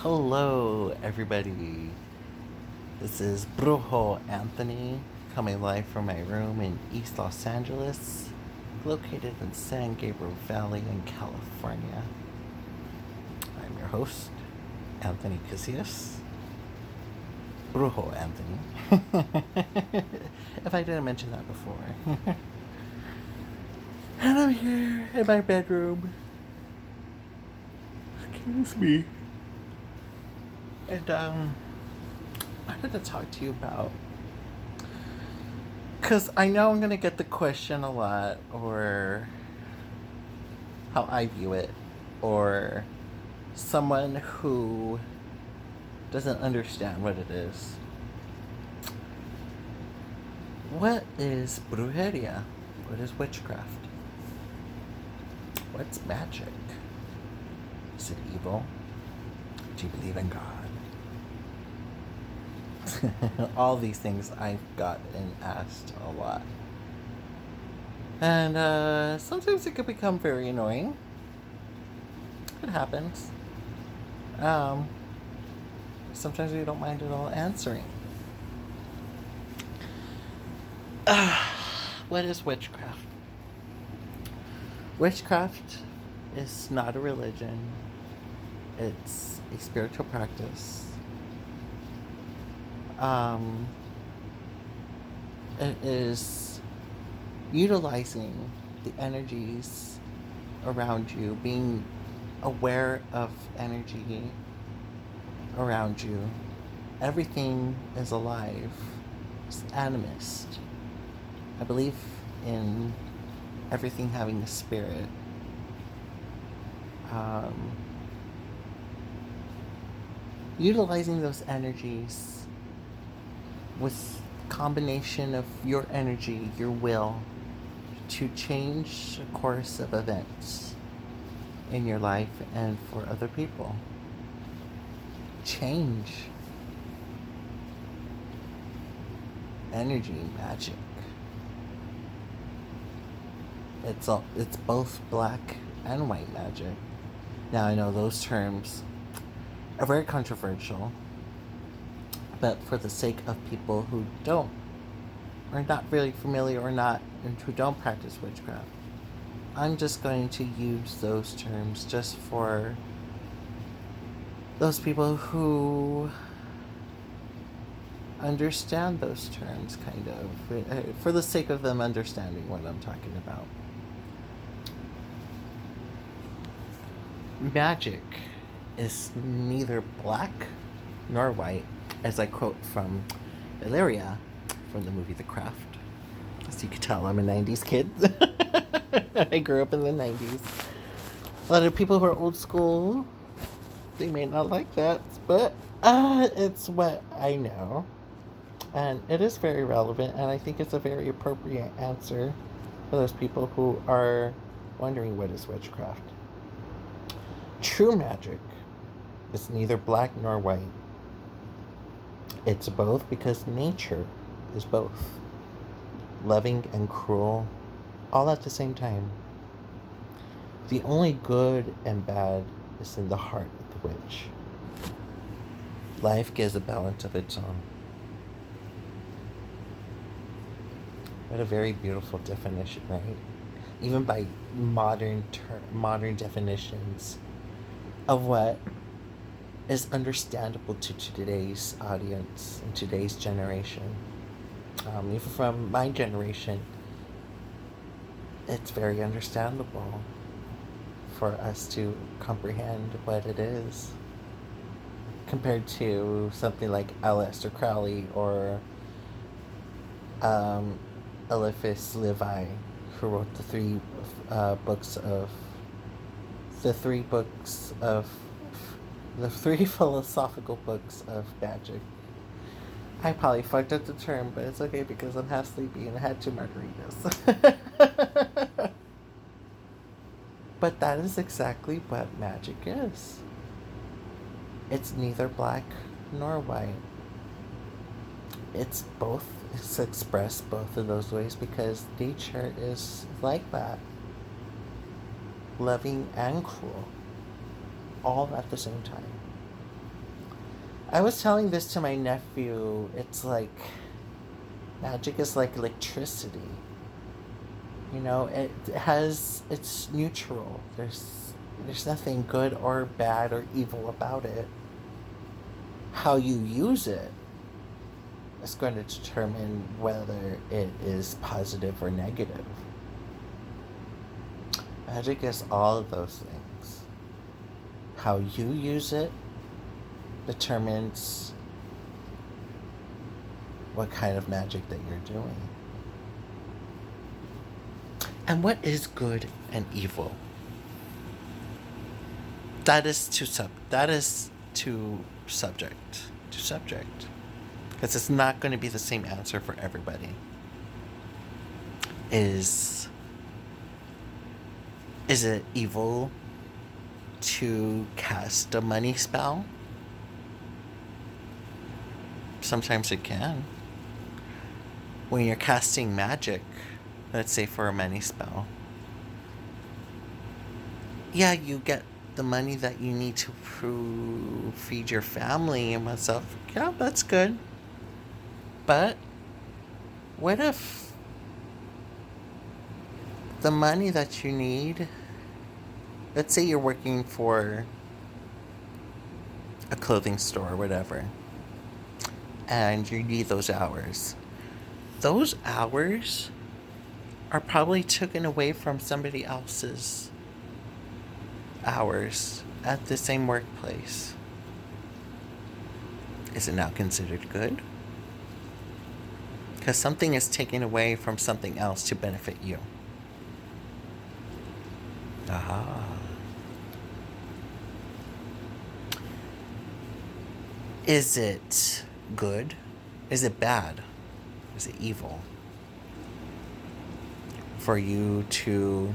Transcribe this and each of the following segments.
Hello, everybody. This is Brujo Anthony coming live from my room in East Los Angeles, located in San Gabriel Valley in California. I'm your host, Anthony Casillas. Brujo Anthony. If I didn't mention that before. And I'm here in my bedroom. Excuse me. And I wanted to talk to you about, because I know I'm gonna get the question a lot, or how I view it, or someone who doesn't understand what it is. What is brujeria? What is witchcraft? What's magic? Is it evil? Do you believe in God? All these things I've gotten asked a lot. And sometimes it can become very annoying. It happens. Sometimes we don't mind at all answering. What is witchcraft? Witchcraft is not a religion. It's a spiritual practice. It is utilizing the energies around you, being aware of energy around you. Everything is alive. It's animist. I believe in everything having a spirit. Utilizing those energies with combination of your energy, your will, to change the course of events in your life and for other people. Change. Energy, magic. It's both black and white magic. Now I know those terms are very controversial, but for the sake of people who don't, or not really familiar, or not, and who don't practice witchcraft, I'm just going to use those terms just for those people who understand those terms, kind of, for the sake of them understanding what I'm talking about. Magic is neither black nor white, as I quote from Valeria from the movie The Craft. As you can tell, I'm a 90s kid. I grew up in the 90s. A lot of people who are old school, they may not like that, but it's what I know. And it is very relevant, and I think it's a very appropriate answer for those people who are wondering what is witchcraft. True magic is neither black nor white. It's both, because nature is both. Loving and cruel, all at the same time. The only good and bad is in the heart of the witch. Life gives a balance of its own. What a very beautiful definition, right? Even by modern definitions of what is understandable to today's audience and today's generation. Even from my generation, it's very understandable for us to comprehend what it is, compared to something like Aleister Crowley or Eliphas Levi, who wrote the three philosophical books of magic. I probably fucked up the term, but it's okay because I'm half sleepy and I had 2 margaritas. But that is exactly what magic is. It's neither black nor white. It's both. It's expressed both of those ways because nature is like that. Loving and cruel. All at the same time. I was telling this to my nephew. It's like magic is like electricity. You know, it's neutral. There's nothing good or bad or evil about it. How you use it is going to determine whether it is positive or negative. Magic is all of those things. How you use it determines what kind of magic that you're doing. And what is good and evil? That is to subject. Because it's not going to be the same answer for everybody. Is it evil to cast a money spell? Sometimes it can. When you're casting magic, let's say for a money spell, yeah, you get the money that you need to feed your family and myself. Yeah, that's good. But what if the money that you need, let's say you're working for a clothing store or whatever, and you need those hours. Those hours are probably taken away from somebody else's hours at the same workplace. Is it now considered good? Because something is taken away from something else to benefit you. Aha. Is it good? Is it bad? Is it evil? For you to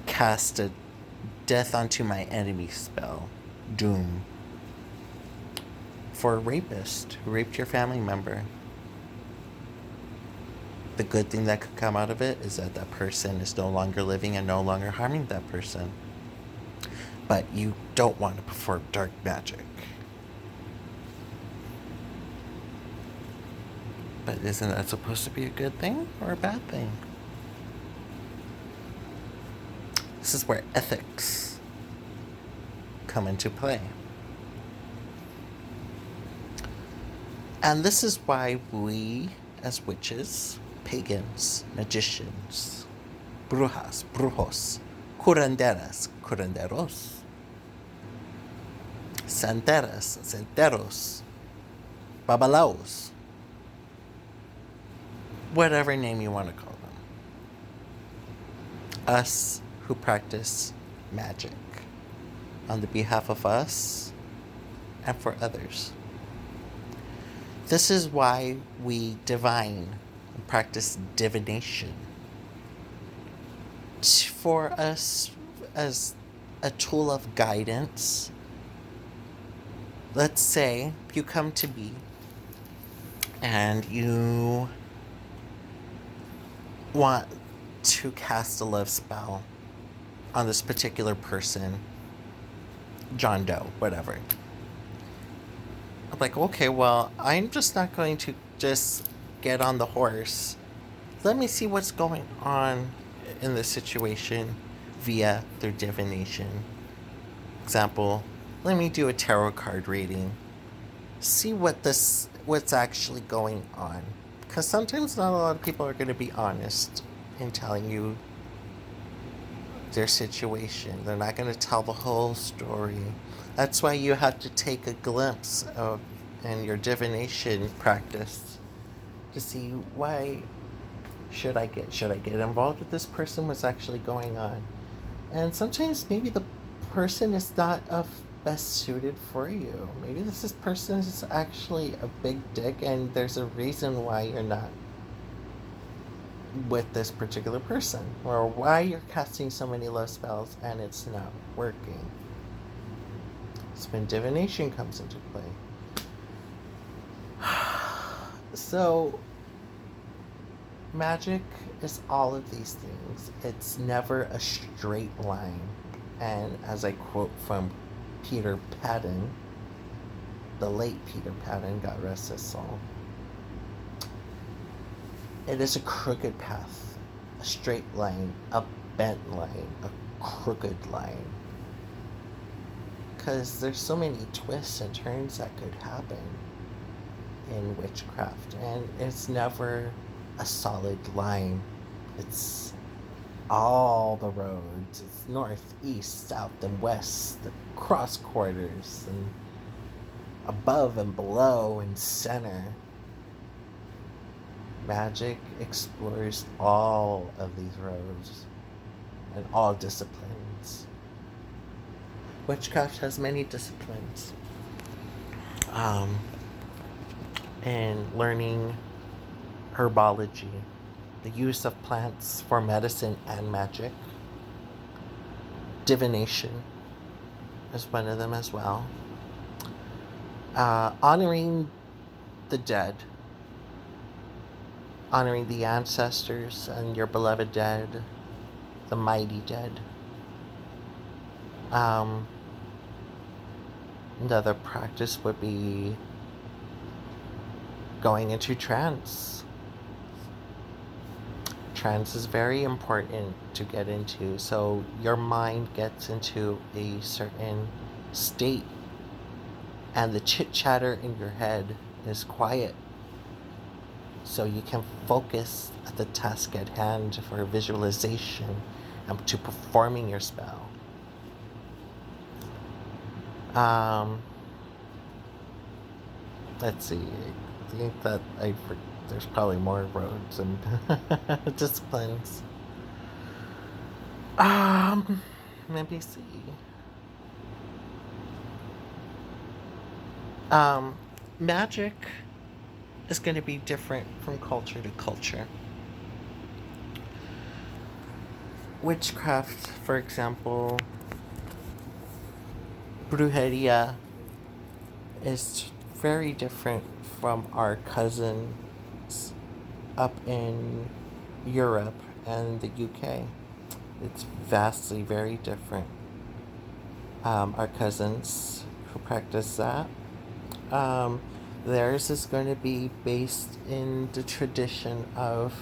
cast a death onto my enemy spell, doom, for a rapist who raped your family member. The good thing that could come out of it is that that person is no longer living and no longer harming that person. But you don't want to perform dark magic. But isn't that supposed to be a good thing or a bad thing? This is where ethics come into play. And this is why we, as witches, pagans, magicians, brujas, brujos, curanderas, curanderos, santeras, santeros, babalaos, whatever name you want to call them, us who practice magic on the behalf of us and for others. This is why we divine and practice divination. For us, as a tool of guidance, let's say you come to me and you want to cast a love spell on this particular person, John Doe, whatever. I'm like, okay, well, I'm just not going to just get on the horse. Let me see what's going on in this situation via their divination. Example, let me do a tarot card reading. See what's actually going on. Because sometimes not a lot of people are going to be honest in telling you their situation. They're not going to tell the whole story. That's why you have to take a glimpse of in your divination practice to see why should I get involved with this person, what's actually going on. And sometimes maybe the person is not best suited for you. Maybe this person is actually a big dick and there's a reason why you're not with this particular person, or why you're casting so many love spells and it's not working. It's when divination comes into play. So magic is all of these things. It's never a straight line. And as I quote from Peter Patton, the late Peter Pan, and God rest his soul. It is a crooked path, a straight line, a bent line, a crooked line. Because there's so many twists and turns that could happen in witchcraft, and it's never a solid line. It's all the roads. It's north, east, south, and west, the cross quarters, and above and below and center. Magic explores all of these roads and all disciplines. Witchcraft has many disciplines. And learning herbology, the use of plants for medicine and magic. Divination is one of them as well. Honoring the dead, honoring the ancestors and your beloved dead, the mighty dead. Another practice would be going into trance. Trance is very important to get into, so your mind gets into a certain state and the chit-chatter in your head is quiet, so you can focus at the task at hand for visualization and to performing your spell. Let's see. I think that there's probably more roads and disciplines. Let me see. Magic is going to be different from culture to culture. Witchcraft, for example, brujeria is very different from our cousins up in Europe and the UK. It's vastly very different. Our cousins who practice that, theirs is going to be based in the tradition of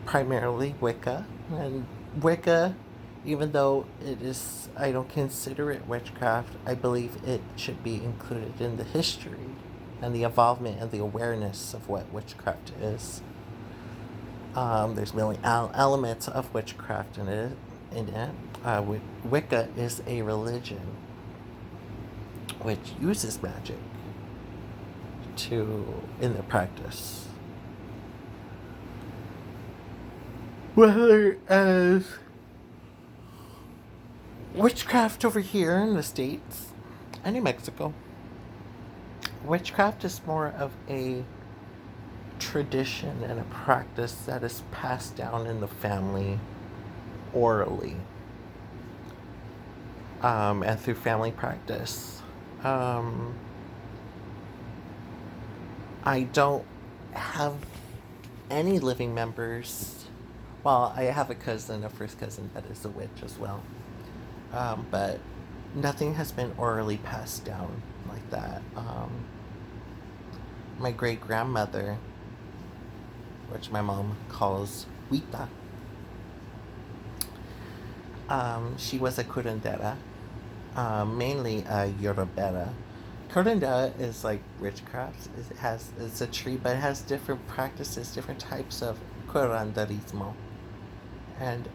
primarily Wicca. And Wicca, even though it is, I don't consider it witchcraft, I believe it should be included in the history and the involvement and the awareness of what witchcraft is. There's many elements of witchcraft in it. Wicca is a religion which uses magic in their practice. Whether as witchcraft over here in the States and in Mexico, witchcraft is more of a tradition and a practice that is passed down in the family orally, and through family practice. I don't have any living members. Well, I have a first cousin that is a witch as well. But nothing has been orally passed down like that. My great-grandmother, which my mom calls Huita, she was a curandera, mainly a Yorubera. Curandera is like witchcraft. It's a tree, but it has different practices, different types of curanderismo. And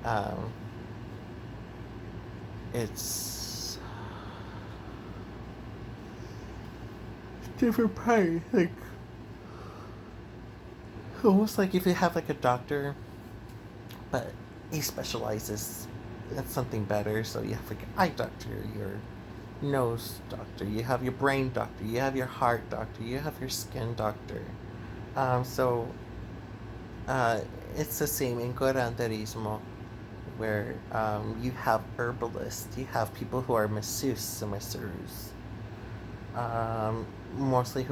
it's different part, like almost like if you have like a doctor, but he specializes in something better. So you have like an eye doctor, your nose doctor, you have your brain doctor, you have your heart doctor, you have your skin doctor. It's the same in curanderismo, where you have herbalists, you have people who are masseurs and masseurs, mostly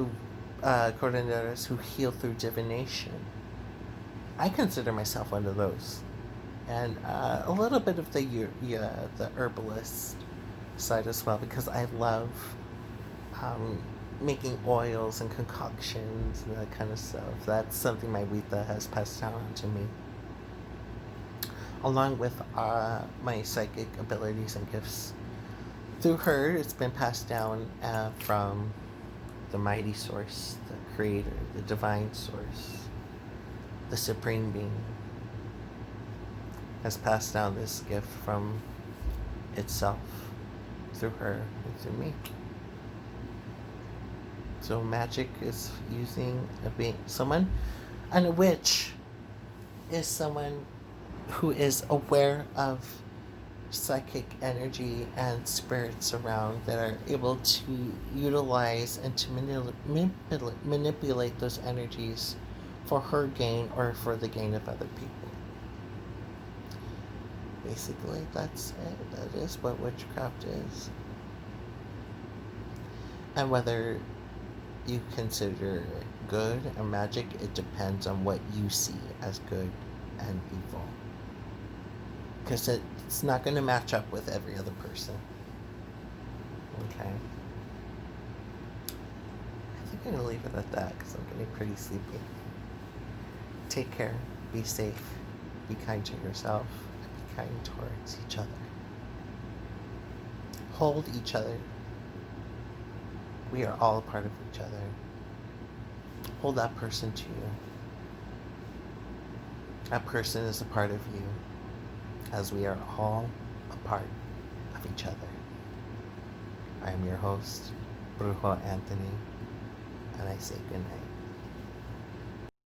curanderos who heal through divination. I consider myself one of those, and a little bit of the herbalist side as well, because I love um, making oils and concoctions and that kind of stuff. That's something my Rita has passed down on to me, along with my psychic abilities and gifts. Through her, it's been passed down from the mighty source, the creator, the divine source, the supreme being, has passed down this gift from itself through her and through me. So magic is using a being, someone, and a witch is someone who is aware of psychic energy and spirits around that are able to utilize and to manipulate those energies for her gain or for the gain of other people. Basically, that's it. That is what witchcraft is. And whether you consider it good or magic, it depends on what you see as good and evil. Because it's not going to match up with every other person. Okay? I think I'm going to leave it at that because I'm getting pretty sleepy. Take care. Be safe. Be kind to yourself. And be kind towards each other. Hold each other. We are all a part of each other. Hold that person to you. That person is a part of you, as we are all a part of each other. I am your host, Brujo Anthony, and I say good night.